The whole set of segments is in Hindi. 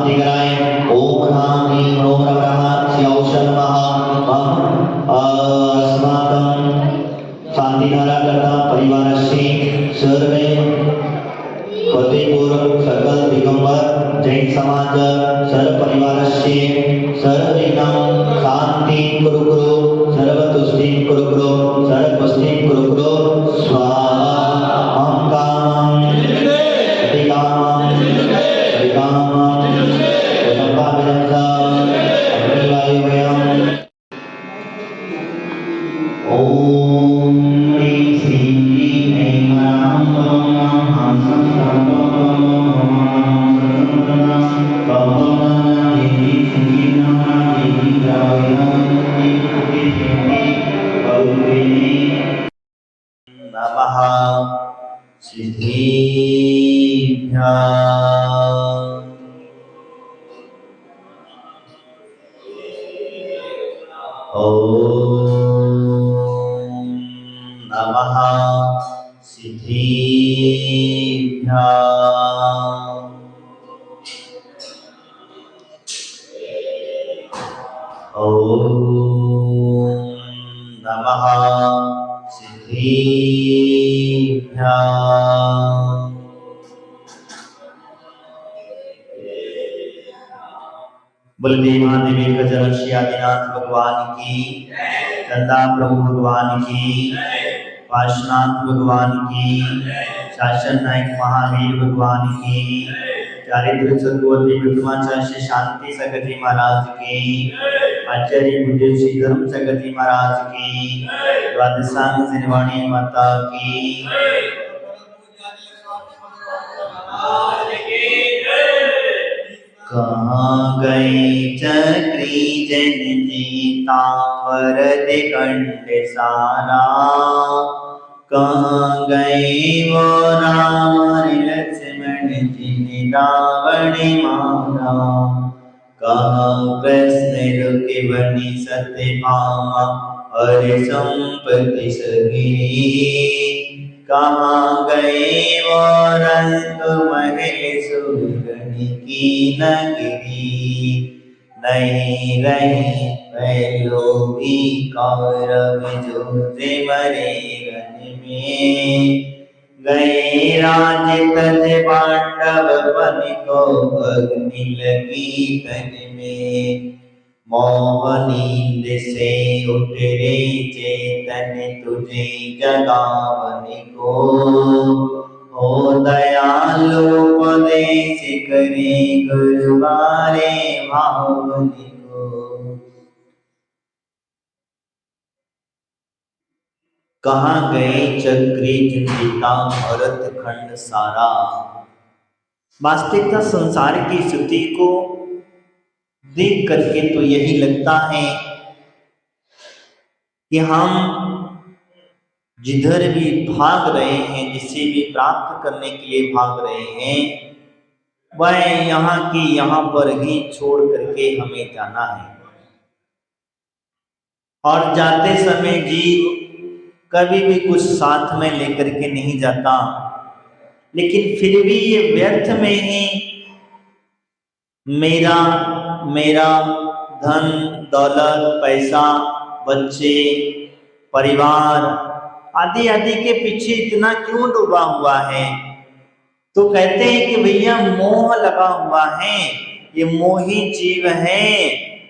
शांति कराएं। ओम ह्रां ह्रीं ह्रों ह्रः श्यौषं नमः। अस्माकं शांति धारा करता परिवारस्य सर्वे फतेहपुर सकल दिगंबर जैन समाज सर्व परिवारस्य सर्वविघ्नं शांतिं कुरु सर्वतुष्टिं कुरु सर्वपुष्टिं कुरु स्वाहा। हम कामं प्रतिकामं परिकामं प्रसंगाभिरंसं अग्निवायुवयम्। ओम ह्रीं श्रीं ऐं ह्रां ह्रौं नमः सिद्धिभ्याम्। ओम नमः सिद्धिभ्याम्। ओम नमः सिद्धिभ्याम्। बलदेव महादेव गजरक्षी आदिनाथ भगवान की, गंगा प्रभु भगवान की, वासनाथ भगवान की, शासन नायक महावीर भगवान की, चारित्र चतुर्थी विक्रमाचार्य शांति सकती महाराज की, आचार्य बुद्धि धर्म सकती महाराज की, द्वादशांग सिनवाणी माता की। कहाँ गए चक्री जन जीता वरद कंठ सारा, कहाँ गए वो राम लक्ष्मण जिन रावण मारा, कहाँ कृष्ण रुके बनी सत्यभामा और संपत्ति सगिरी, कहाँ गए वो रंग महेश की नगरी, नहीं रही पहलो भी कौरव युद्ध मरे रण में, गए राज तज पांडव बन को अग्नि लगी तन में, मोह नींद से उठ रे चेतन तुझे जगावन को, ओ दयालु उपदेश करे गुरुवारे भावन को। कहाँ गए चक्री जिंदिता भरत खंड सारा। वास्तविकता संसार की स्थिति को देख करके तो यही लगता है कि हम जिधर भी भाग रहे हैं, जिसे भी प्राप्त करने के लिए भाग रहे हैं, वह यहाँ की यहाँ पर ही छोड़ करके हमें जाना है। और जाते समय जीव कभी भी कुछ साथ में लेकर के नहीं जाता, लेकिन फिर भी ये व्यर्थ में ही मेरा मेरा धन दौलत पैसा बच्चे परिवार आदि आदि के पीछे इतना क्यों डूबा हुआ है। तो कहते हैं कि भैया मोह लगा हुआ है, ये मोही जीव है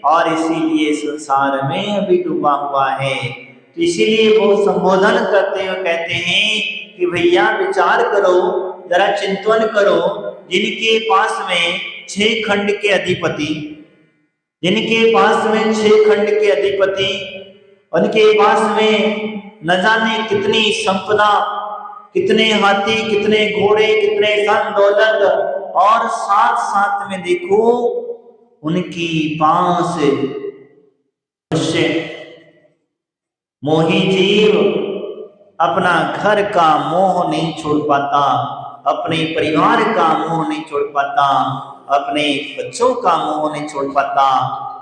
और इसीलिए संसार में अभी डूबा हुआ है। तो इसीलिए वो संबोधन करते हुए कहते हैं कि भैया विचार करो, जरा चिंतन करो, जिनके पास में 6 खंड के अधिपति, जिनके पास में 6 खंड के अधिपति, उनके पास में न जाने कितनी संपदा, कितने हाथी, कितने घोड़े, कितने धन दौलत, और साथ साथ में देखो उनकी पास मोही जीव अपना घर का मोह नहीं छोड़ पाता, अपने परिवार का मोह नहीं छोड़ पाता, अपने बच्चों का मोह नहीं छोड़ पाता,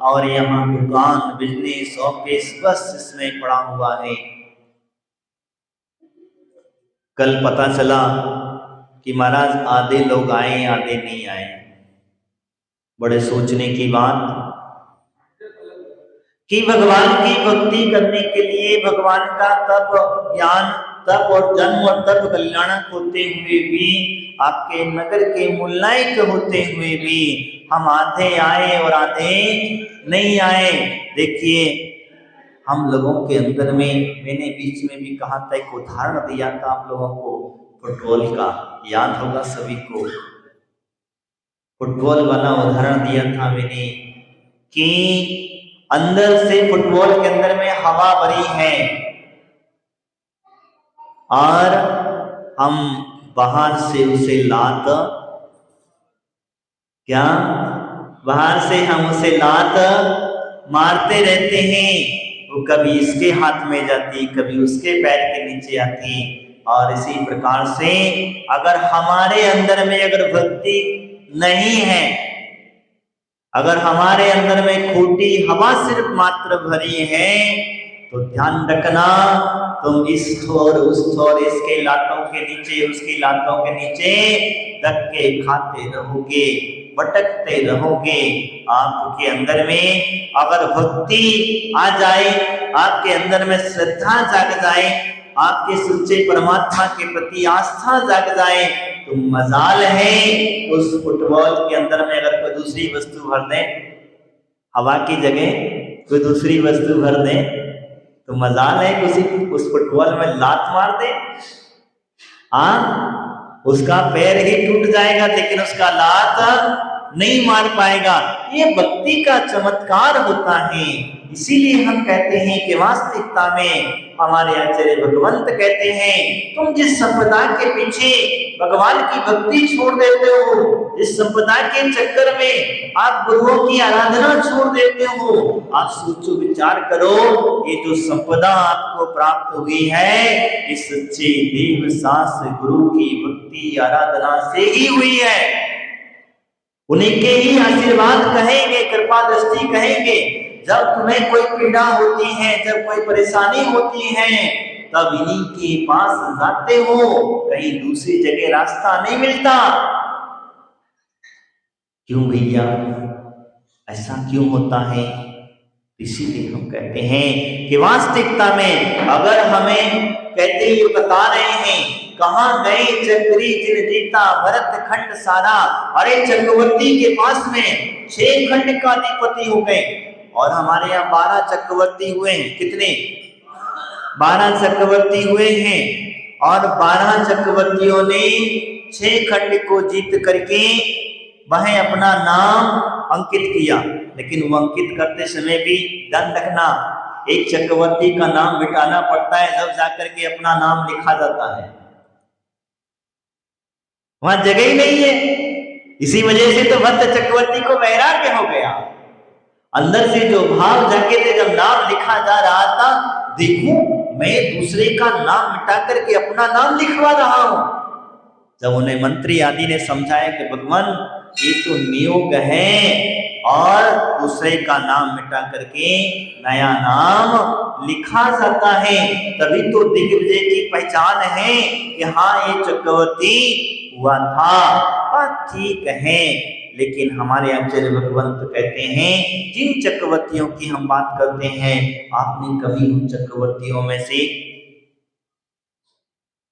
और यहाँ दुकान बिजनेस ऑफिस बस इसमें पड़ा हुआ है। कल पता चला कि महाराज आधे लोग आए आधे नहीं आए। बड़े सोचने की बात कि भगवान की भक्ति करने के लिए भगवान का तप ज्ञान तप और जन्म और तप कल्याणक होते हुए भी, आपके नगर के मूलायक होते हुए भी हम आधे आए और आधे नहीं आए। देखिए हम लोगों के अंदर में, मैंने बीच में भी कहा था, एक उदाहरण दिया था आप लोगों को फुटबॉल का, याद होगा सभी को। फुटबॉल वाला उदाहरण दिया था मैंने कि अंदर से फुटबॉल के अंदर में हवा भरी है और हम बाहर से उसे लात, क्या बाहर से हम उसे लात मारते रहते हैं। वो कभी इसके हाथ में जाती, कभी उसके पैर के नीचे आती। और इसी प्रकार से अगर हमारे अंदर में अगर भक्ति नहीं है, अगर हमारे अंदर में खोटी हवा सिर्फ मात्र भरी है, तो ध्यान रखना तुम इस ठोर उस ठोर, इसके लातों के नीचे उसकी लातों के नीचे धक्के खाते रहोगे, भटकते रहोगे। आपके अंदर में अगर भक्ति आ जाए, आपके अंदर में श्रद्धा जाग जाए, आपके सच्चे परमात्मा के प्रति आस्था जाग जाए, तो मजाल है उस फुटबॉल के अंदर में अगर कोई दूसरी वस्तु भर दे, हवा की जगह कोई दूसरी वस्तु भर दे, तो मजाल है कि उस फुटबॉल में लात मार दे, उसका पैर ही टूट जाएगा लेकिन उसका लात नहीं मार पाएगा। ये भक्ति का चमत्कार होता है। इसीलिए हम कहते हैं कि वास्तविकता में हमारे आचार्य भगवंत कहते हैं, तुम जिस संपदा के पीछे भगवान की भक्ति छोड़ देते हो, जिस संपदा के चक्कर में आप गुरुओं की आराधना छोड़ देते हो, आप सोचो विचार करो, ये जो संपदा आपको प्राप्त हुई है, इस सच्चे देव सास गुरु की भक्ति आराधना से ही हुई है। उन्हीं के ही आशीर्वाद कहेंगे, कृपा दृष्टि कहेंगे। जब तुम्हें कोई पीड़ा होती है, जब कोई परेशानी होती है, तब इन्हीं के पास जाते हो, कहीं दूसरी जगह रास्ता नहीं मिलता। क्यों भैया, ऐसा क्यों होता है? इसीलिए हम कहते हैं कि वास्तविकता में अगर हमें कहते ही बता रहे हैं, कहाँ गए चक्री जिन जीता भरत खंड सारा। अरे चक्रवर्ती के पास में 6 खंड का अधिपति हो गए, और हमारे यहाँ 12 चक्रवर्ती हुए हैं। कितने? 12 चक्रवर्ती हुए हैं, और 12 चक्रवर्तियों ने 6 खंड को जीत करके वह अपना नाम अंकित किया। लेकिन वो अंकित करते समय भी ध्यान रखना, एक चक्रवर्ती का नाम मिटाना पड़ता है, जब जाकर के अपना नाम लिखा जाता है। वहां जगह ही नहीं है। इसी वजह से तो भक्त चक्रवर्ती को वैराग्य हो गया। अंदर से जो भाव जाके थे, जब नाम लिखा जा रहा था, देखो मैं दूसरे का नाम मिटा करके अपना नाम लिखवा रहा हूं। जब उन्हें मंत्री आदि ने समझाया कि भगवान ये तो नियोग है, और दूसरे का नाम मिटा करके नया नाम लिखा जाता है, तभी तो दिग्विजय की पहचान है कि हाँ ये चक्रवर्ती हुआ था। ठीक है, लेकिन हमारे आचार्य भगवंत कहते हैं, जिन चक्रवर्तियों की हम बात करते हैं, आपने कभी उन चक्रवर्तियों में से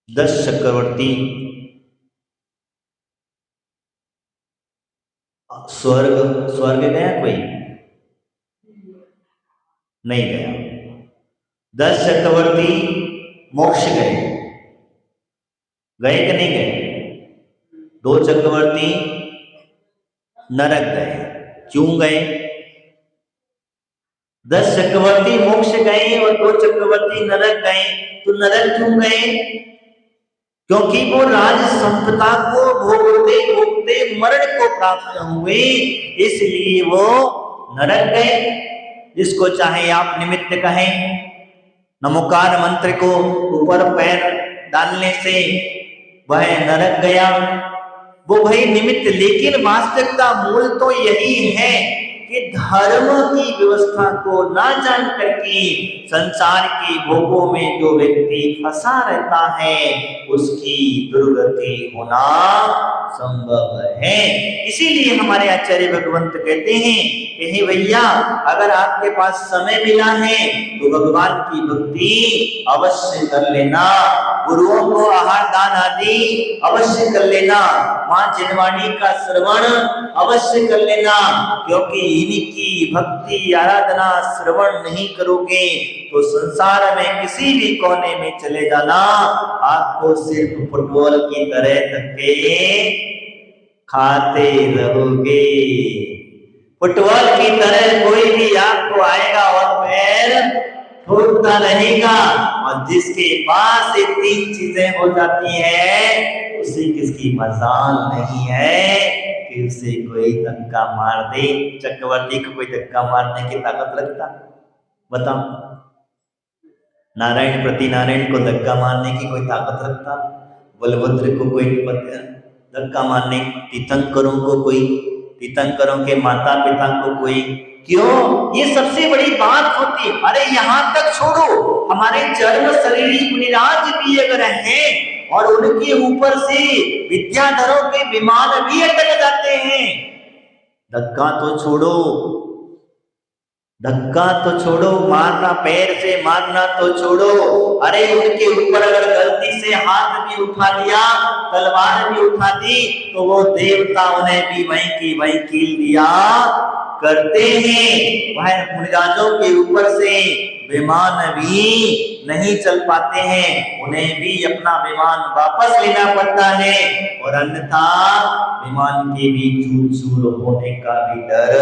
10 चक्रवर्ती स्वर्ग गया? कोई नहीं गया। 10 चक्रवर्ती मोक्ष गए कि नहीं गए? 2 चक्रवर्ती नरक गए। क्यों गए? 10 चक्रवर्ती मोक्ष गए और 2 चक्रवर्ती नरक गए। तो नरक क्यों गए? क्योंकि वो राज संपदा को भोगते भोगते मरण को प्राप्त हुए, इसलिए वो नरक गए। जिसको चाहे आप निमित्त कहें, नमोकार मंत्र को ऊपर पैर डालने से वह नरक गया, वो भाई निमित्त। लेकिन वास्तविकता मूल तो यही है कि धर्म की व्यवस्था को ना जान करके संसार के भोगों में जो व्यक्ति फंसा रहता है, उसकी दुर्गति होना संभव है। इसीलिए हमारे आचार्य भगवंत कहते हैं कि हे भैया, अगर आपके पास समय मिला है तो भगवान की भक्ति अवश्य कर लेना, गुरुओं को आहार दान आदि अवश्य कर लेना, मां जिनवाणी का श्रवण अवश्य कर लेना, क्योंकि इनकी भक्ति आराधना श्रवण नहीं करोगे तो संसार में किसी भी कोने में चले जाना, आपको सिर्फ फुटबॉल की तरह धक्के खाते रहोगे। फुटबॉल की तरह कोई भी आपको आएगा और पैर ठोकता रहेगा, और जिसके पास ये तीन चीजें हो जाती है उसे किसकी मजाल नहीं है कि उसे कोई धक्का मार दे। चक्रवर्ती को कोई धक्का मारने की ताकत रखता? बताओ। नारायण प्रति नारायण को धक्का मारने की कोई ताकत रखता? बलभद्र को कोई धक्का मारने, तीर्थंकरों को कोई, तीर्थंकरों के माता पिता को कोई, क्यों? ये सबसे बड़ी बात होती है। अरे यहाँ तक छोड़ो, हमारे जन्म शरीरी मुनिराज भी अगर हैं और उनके ऊपर से विद्याधरों के विमान भी अटक जाते हैं, धक्का तो छोड़ो, धक्का तो छोड़ो, मारना पैर से मारना तो छोड़ो, अरे उनके ऊपर अगर गलती से हाथ भी उठा लिया, तलवार भी उठा दी, तो वो देवता उन्हें भी वहीं की वहीं कील दिया करते हैं। वह मुनिराजों के ऊपर से विमान भी नहीं चल पाते हैं, उन्हें भी अपना विमान वापस लेना पड़ता है, और अन्यथा विमान के भी चूर चूर होने का भी डर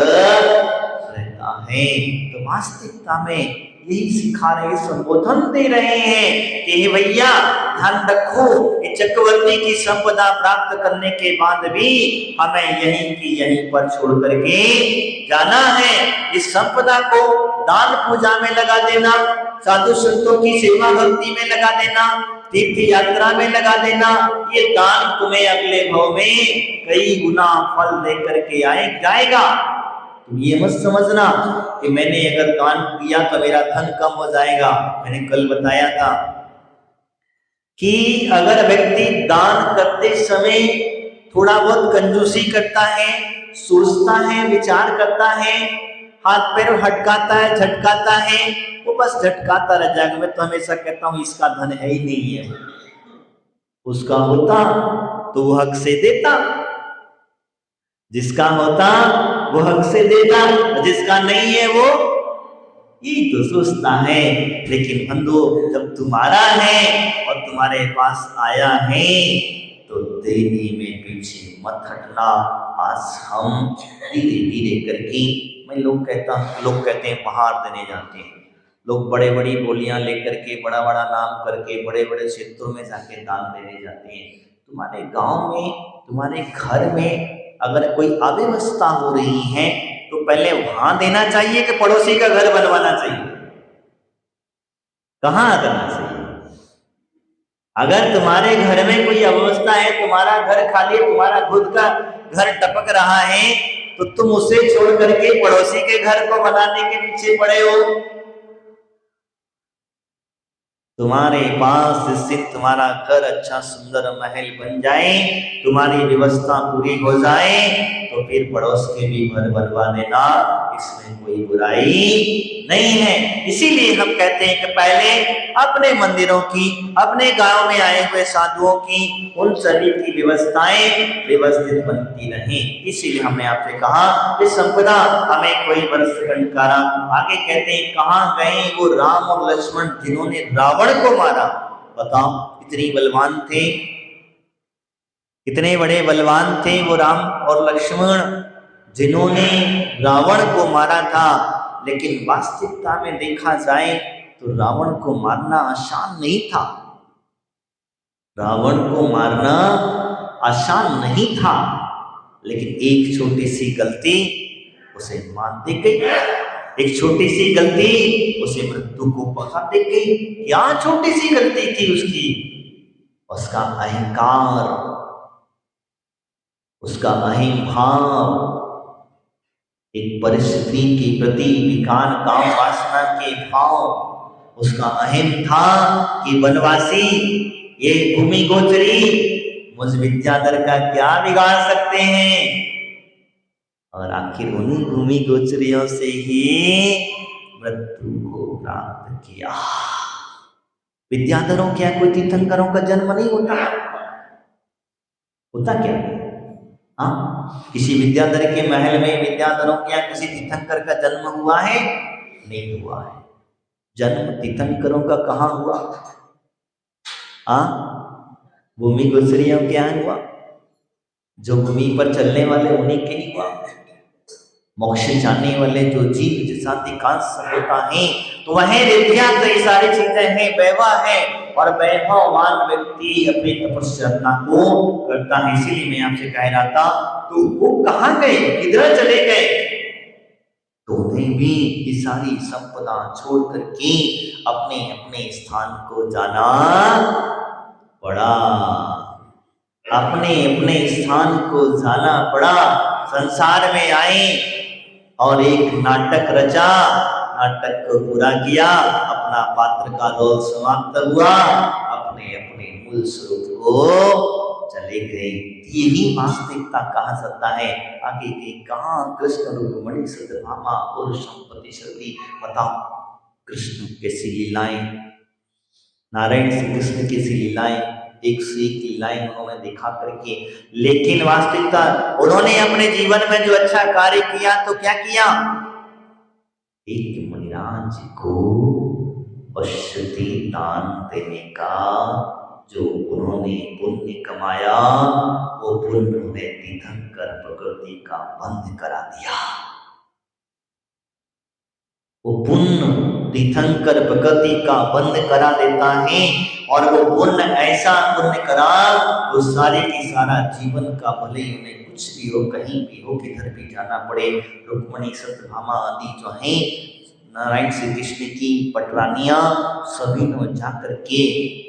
रहता है। तो वास्तविकता में यही सिखा रहे, संबोधन दे रहे हैं कि भैया ध्यान रखो, ये चक्रवर्ती की संपदा प्राप्त करने के बाद भी हमें यहीं की यहीं पर छोड़ करके जाना है। इस संपदा को दान पूजा में लगा देना, साधु संतों की सेवा भक्ति में लगा देना, तीर्थ यात्रा में लगा देना, ये दान तुम्हें अगले भाव में कई गुना फल देकर के जाएगा। तुम ये मत समझना कि मैंने अगर दान किया तो मेरा धन कम हो जाएगा। मैंने कल बताया था कि अगर व्यक्ति दान करते समय थोड़ा बहुत कंजूसी करता है, सोचता है, विचार करता है, हाथ पैर हटकाता है, झटकाता है, वो बस झटकाता रह जाएगा। मैं तो हमेशा कहता हूं इसका धन है ही नहीं है, उसका होता तो वो हक से देता, जिसका होता वो हक से देता, जिसका नहीं है वो ये तो सोचता है। लेकिन बंधु, जब तुम्हारा है और तुम्हारे पास आया है तो देने में पीछे मत हटना। आज हम धीरे धीरे करके, मैं लोग कहते हैं पहाड़ देने जाते हैं, लोग बड़े बड़ी बोलियां लेकर के, बड़ा बड़ा नाम करके बड़े बड़े क्षेत्रों में जाके दान देने जाते हैं। तुम्हारे गांव में, तुम्हारे घर में अगर कोई अव्यवस्था हो रही है तो पहले वहां देना चाहिए कि पड़ोसी का घर बनवाना चाहिए? कहां करना चाहिए? अगर तुम्हारे घर में कोई अव्यवस्था है, तुम्हारा घर खाली है, तुम्हारा खुद का घर टपक रहा है, तो तुम उसे छोड़ करके पड़ोसी के घर को बनाने के पीछे पड़े हो। तुम्हारे पास स्थित तुम्हारा घर अच्छा सुंदर महल बन जाए, तुम्हारी व्यवस्था पूरी हो जाए, तो फिर पड़ोस के भी घर बनवा देना, इसमें कोई बुराई नहीं है। इसीलिए हम कहते हैं कि पहले अपने मंदिरों की, अपने गांव में आए हुए साधुओं की, उन सभी की व्यवस्थाएं व्यवस्थित बनती रहें। इसीलिए हमने आपसे कहा कि संपदा हमें कोई वर्ष कंकारा। आगे कहते हैं कहां गए वो राम और लक्ष्मण जिन्होंने रावण को मारा? बताओ, इतनी बलवान थे, कितने बड़े बलवान थे वो राम और लक्ष्मण जिन्होंने रावण को मारा था। लेकिन वास्तविकता में देखा जाए तो रावण को मारना आसान नहीं था, रावण को मारना आसान नहीं था, लेकिन एक छोटी सी गलती उसे मार दे गई, एक छोटी सी गलती उसे मृत्यु को पकड़ दे गई। क्या छोटी सी गलती थी उसकी? उसका अहंकार, उसका अहम भाव, एक परिस्थिति के प्रति विकार काम वासना के भाव। उसका अहम था कि वनवासी, ये भूमि गोचरी उस विद्याधर का क्या बिगाड़ सकते हैं। और आखिर उन्हीं भूमि गोचरियों से ही मृत्यु को प्राप्त किया। विद्याधरों क्या कोई तीर्थंकरों का जन्म नहीं होता? होता क्या? हाँ, किसी विद्याधर के महल में विद्याधरों क्या किसी तीर्थंकर का जन्म हुआ है? नहीं हुआ है। जन्म तीर्थंकरों का कहाँ हुआ? हाँ, भूमि गोचरियों के यहाँ हुआ। जो भूमि पर चलने वाले उन्हीं के ही हुआ। मोक्ष जाने वाले जो जीव जैसाधिकांश सभ्यता है, तो वह विद्या तो ये सारी चीजें हैं, वैभव है, और वैभववान व्यक्ति अपनी तपस्या को करता है। इसीलिए मैं आपसे कह रहा था, तो वो कहाँ गए, किधर चले गए? तो उन्हें भी ये सारी संपदा छोड़ करके अपने अपने स्थान को जाना पड़ा। अपने अपने स्थान को जाना पड़ा। संसार में आए और एक नाटक रचा, नाटक को पूरा किया, अपना पात्र का रोल समाप्त हुआ, अपने अपने मूल स्वरूप को चले गए। यही वास्तविकता कहा जाता है। आगे के कहाँ कृष्ण रुक्मिणी सत्यभामा और संपत्ति सती, बताओ कृष्ण कैसी लीलाएं, नारायण श्री कृष्ण कैसी लीलाएं, एक से एक लीलाएं उन्होंने दिखा करके। लेकिन वास्तविकता उन्होंने अपने जीवन में जो अच्छा कार्य किया, तो क्या किया? एक मुनिराज को अश्वती दान देने का जो उन्होंने पुण्य कमाया, वो पुण्य उन्हें तीर्थंकर प्रकृति का बंध करा दिया। वो पुण्य तीर्थंकर प्रकृति का बंद करा देता है। और वो पुण्य ऐसा पुण्य करा, वो सारे की सारा जीवन का, भले ही उन्हें कुछ भी हो, कहीं भी हो, किधर भी जाना पड़े, रुक्मिणी सत्यभामा आदि जो हैं, नारायण श्री कृष्ण की पटरानियां, सभी ने जाकर के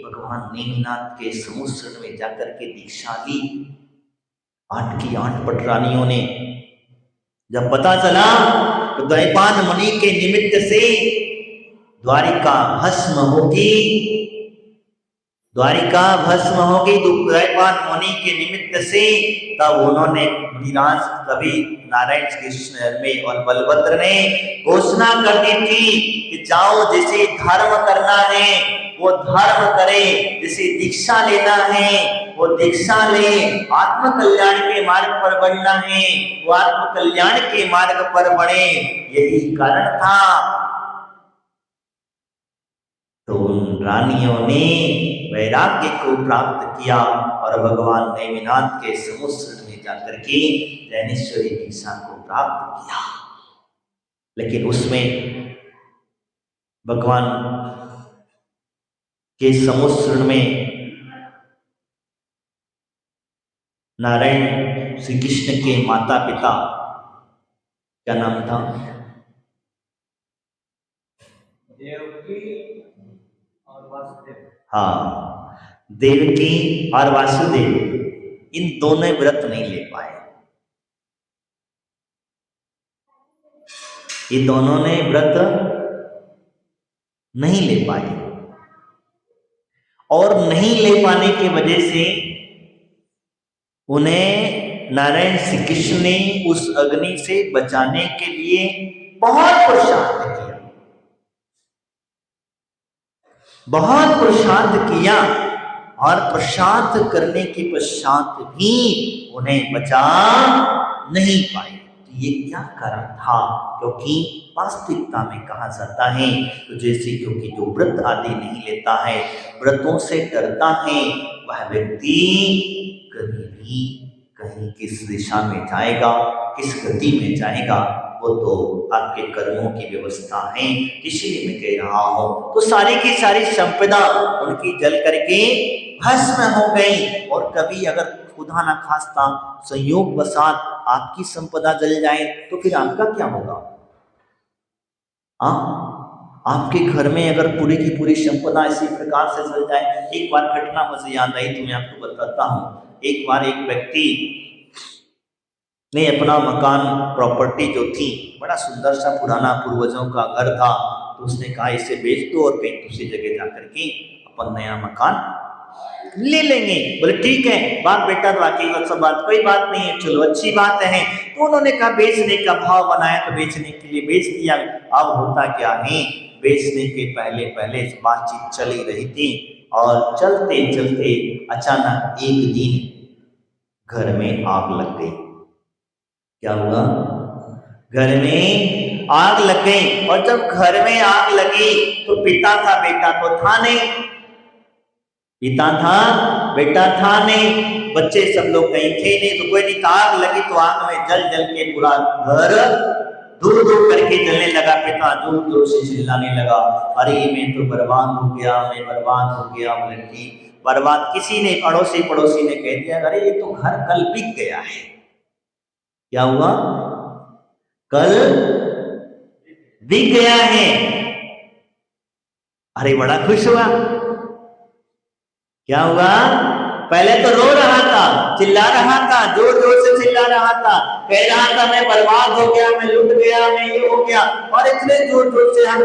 भगवान नेमिनाथ के समुद्र में जाकर के दीक्षा ली। 8 की 8 पटरानियों ने। जब पता चला तो द्वैपायन मुनि के निमित्त से द्वारिका भस्म होगी, द्वारिका भस्म होगी द्वैपायन मुनि के निमित्त से। तब उन्होंने मुनिराज कभी नारायण कृष्ण में और बलभद्र ने घोषणा कर दी थी कि जाओ, जिसे धर्म करना है वो धर्म करे, जिसे दीक्षा लेना है वो दीक्षा ले, आत्म कल्याण के मार्ग पर बढ़ना है वो आत्म कल्याण के मार्ग पर बढ़े। यही कारण था। तो उन रानियों ने वैराग्य को प्राप्त किया और भगवान नेमिनाथ के समुद्र में जाकर के ज्ञानेश्वरी दीक्षा को प्राप्त किया। लेकिन उसमें भगवान के समुद्र में नारायण श्री कृष्ण के माता पिता, क्या नाम था? देवकी और वासुदेव। हाँ, देवकी और वासुदेव, इन दोनों व्रत नहीं ले पाए। ये दोनों ने व्रत नहीं ले पाए, और नहीं ले पाने की वजह से उन्हें नारायण श्री कृष्ण ने उस अग्नि से बचाने के लिए बहुत पुरुषार्थ किया, बहुत पुरुषार्थ किया, और पुरुषार्थ करने के पश्चात भी उन्हें बचा नहीं पाए। तो ये क्या कारण था? क्योंकि वास्तविकता में कहा जाता है, तो जैसे क्योंकि जो व्रत आदि नहीं लेता है, व्रतों से डरता है, वह व्यक्ति कभी भी कहीं किस दिशा में जाएगा, किस गति में जाएगा, वो तो आपके कर्मों की व्यवस्था है। इसलिए मैं कह रहा हूं, तो सारी की सारी संपदा उनकी जल करके भस्म हो गई। और कभी अगर खुदा ना खास्ता संयोग वसात आपकी संपदा जल जाए, तो फिर आपका क्या होगा? आपके घर में अगर पूरी की पूरी संपदा इसी प्रकार से जल जाए। एक बार घटना मुझे याद आई, तो मैं आपको बताता हूँ। एक बार एक व्यक्ति ने अपना मकान, प्रॉपर्टी जो थी, बड़ा सुंदर सा पुराना पूर्वजों का घर था, तो उसने कहा इसे बेच दो और कहीं दूसरी जगह जाकर के अपन नया मकान ले लेंगे। बोले ठीक है, बाप बेटा तो वाकई सब बात कोई बात नहीं है, चलो अच्छी बात है। तो उन्होंने कहा बेचने का भाव बनाया तो बेचने के लिए बेच दिया। अब होता क्या है, बेचने के पहले पहले बातचीत चली रही थी और चलते चलते अचानक एक दिन घर में आग लग गई। क्या हुआ, घर में आग लग गई। और जब घर में आग लगी तो पिता था, बेटा तो था नहीं, पिता था बेटा था नहीं, बच्चे सब लोग कहीं थे नहीं, तो कोई नहीं। आग लगी तो आग में जल जल के पूरा घर दूर दूर करके जलने लगा। पिता दूर दूर से चिल्लाने लगा, अरे मैं तो बर्बाद हो गया, मैं बर्बाद हो गया। बोले ठीक बर्बाद, किसी ने पड़ोसी ने कह दिया, अरे ये तो घर कल बिक गया है। क्या हुआ, कल बिक गया है। अरे बड़ा खुश हुआ। क्या हुआ, पहले तो रो रहा था, चिल्ला रहा था, जोर जोर से चिल्ला रहा था, कह रहा था मैं बर्बाद हो गया, मैं लुट गया, मैं ये हो गया। और इतने जोर जोर से हम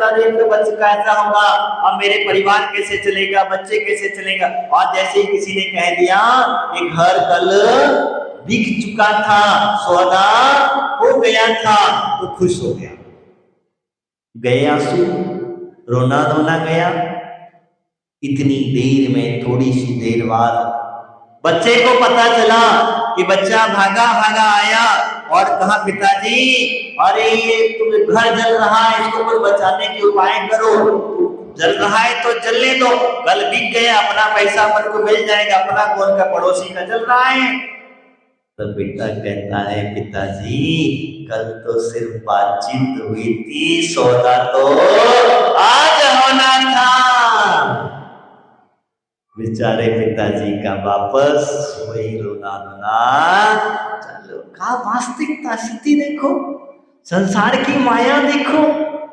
बच्चे का ऐसा होगा, अब मेरे परिवार कैसे चलेगा, बच्चे कैसे चलेगा। और जैसे ही किसी ने कह दिया कि घर कल बिक चुका था, सौदा हो गया था, तो खुश हो गया। गए आंसू, रोना धोना गया। इतनी देर में, थोड़ी सी देर बाद बच्चे को पता चला कि बच्चा भागा भागा आया और कहा पिताजी, अरे ये तुम घर जल रहा है, इसको कुछ बचाने के उपाय करो। जल रहा है तो जलने दो, कल बिक गया, अपना पैसा अपन को मिल जाएगा, अपना कौन का पड़ोसी का जल रहा है। तो बेटा कहता है पिताजी कल तो सिर्फ बातचीत हुई थी, सौदा तो आज होना था। बेचारे पिताजी का वापस वही रोना धोना। चलो का वास्तविकता स्थिति देखो, संसार की माया देखो,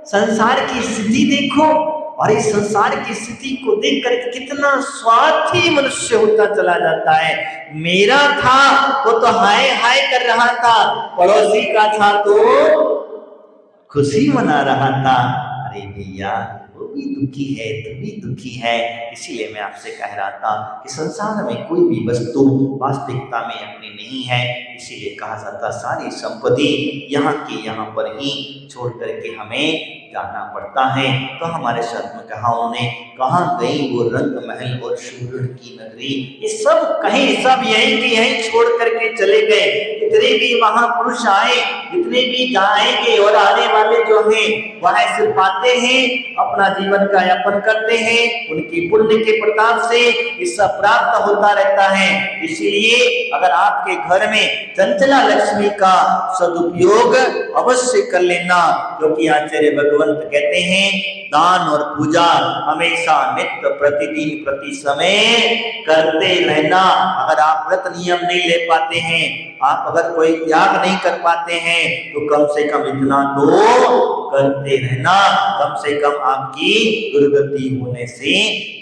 संसार की स्थिति देखो। और इस संसार की स्थिति को देखकर कितना स्वार्थी मनुष्य होता चला जाता है। मेरा था वो तो हाय हाय कर रहा था, पड़ोसी का था तो खुशी मना रहा था। अरे भैया वो भी दुखी है, तू भी दुखी है। इसीलिए मैं आपसे कह रहा था कि संसार में कोई भी वस्तु वास्तविकता में अपनी नहीं है। इसीलिए कहा जाता सारी संपत्ति यहाँ की यहाँ पर ही छोड़ करके हमें जाना पड़ता है। तो हमारे साथ में कहा उन्होंने, कहाँ गई वो रंग महल और शूरन की नगरी। ये सब कहीं सब यहीं की यहीं छोड़ करके चले गए। जितने भी महापुरुष आए, जितने भी जाएंगे और आने वाले जो हैं वह सिर्फ आते हैं, अपना जीवन का यापन करते हैं, उनकी पुण्य के प्रताप से ये सब प्राप्त होता रहता है। इसीलिए अगर आपके घर में चंचला लक्ष्मी का सदुपयोग अवश्य कर लेना, क्योंकि आचार्य भगवंत कहते हैं दान और पूजा हमेशा नित्य प्रतिदिन प्रति समय करते रहना। अगर आप व्रत नियम नहीं ले पाते हैं, आप अगर कोई त्याग नहीं कर पाते हैं, तो कम से कम इतना तो करते रहना, कम से कम आपकी दुर्गति होने से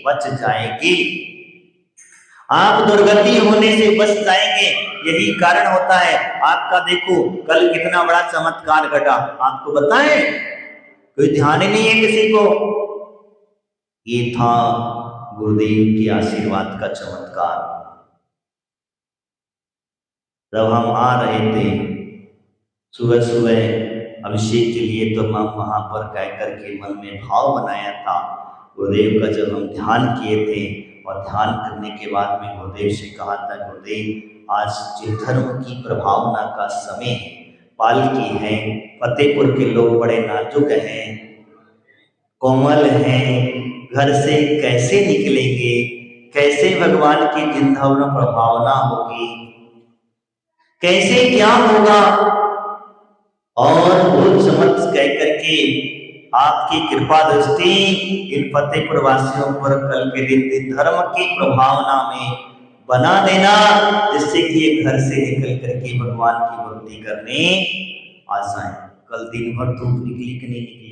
बच जाएगी। आप दुर्गति होने से बच जाएंगे। यही कारण होता है। आपका देखो कल कितना बड़ा चमत्कार घटा, आपको बताएं, कोई ध्यान ही नहीं है किसी को। ये था गुरुदेव के आशीर्वाद का चमत्कार। जब हम आ रहे थे सुबह सुबह अभिषेक के लिए, तो हम वहां पर कह करके मन में भाव बनाया था गुरुदेव का। जब हम ध्यान किए थे और ध्यान करने के बाद में गुरुदेव से कहा था, गुरुदेव आज जो धर्म की प्रभावना का समय है, पालकी है, फतेहपुर के लोग बड़े नाजुक हैं, कोमल हैं, घर से कैसे निकलेंगे, कैसे भगवान की जिंदगी प्रभावना होगी, कैसे क्या होगा। और वो समझ कह करके आपकी कृपा दृष्टि इन फतेहपुर वासियों पर कल के दिन धर्म की प्रभावना में बना देना, जिससे कि ये घर से निकल करके भगवान की भक्ति करने आ जाए। कल दिन भर धूप निकली कि नहीं निकली,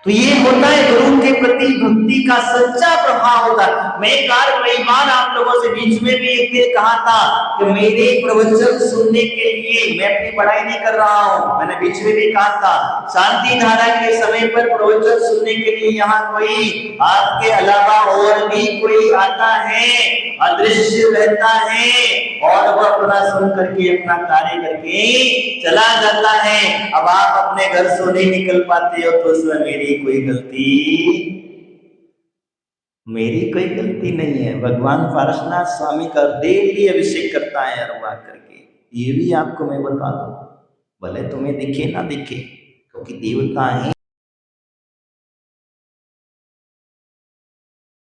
तो ये होता है गुरु के प्रति भक्ति का सच्चा प्रभाव होता है। मैं कई बार आप लोगों से बीच में भी एक दिन कहा था कि मेरे प्रवचन सुनने के लिए, मैं अपनी पढ़ाई नहीं कर रहा हूँ, मैंने बीच में भी कहा था, शांति धारा के समय पर प्रवचन सुनने के लिए यहाँ कोई आपके अलावा और भी कोई आता है, अदृश्य रहता है, और वह अपना सुन करके अपना कार्य करके चला जाता है। अब आप अपने घर से नहीं निकल पाते हो तो उसमें मेरी कोई गलती नहीं है। भगवान पारसनाथ स्वामी का डेली अभिषेक करता है अरवा करके, ये भी आपको मैं बता दूं, भले तुम्हें दिखे ना दिखे, क्योंकि देवता है।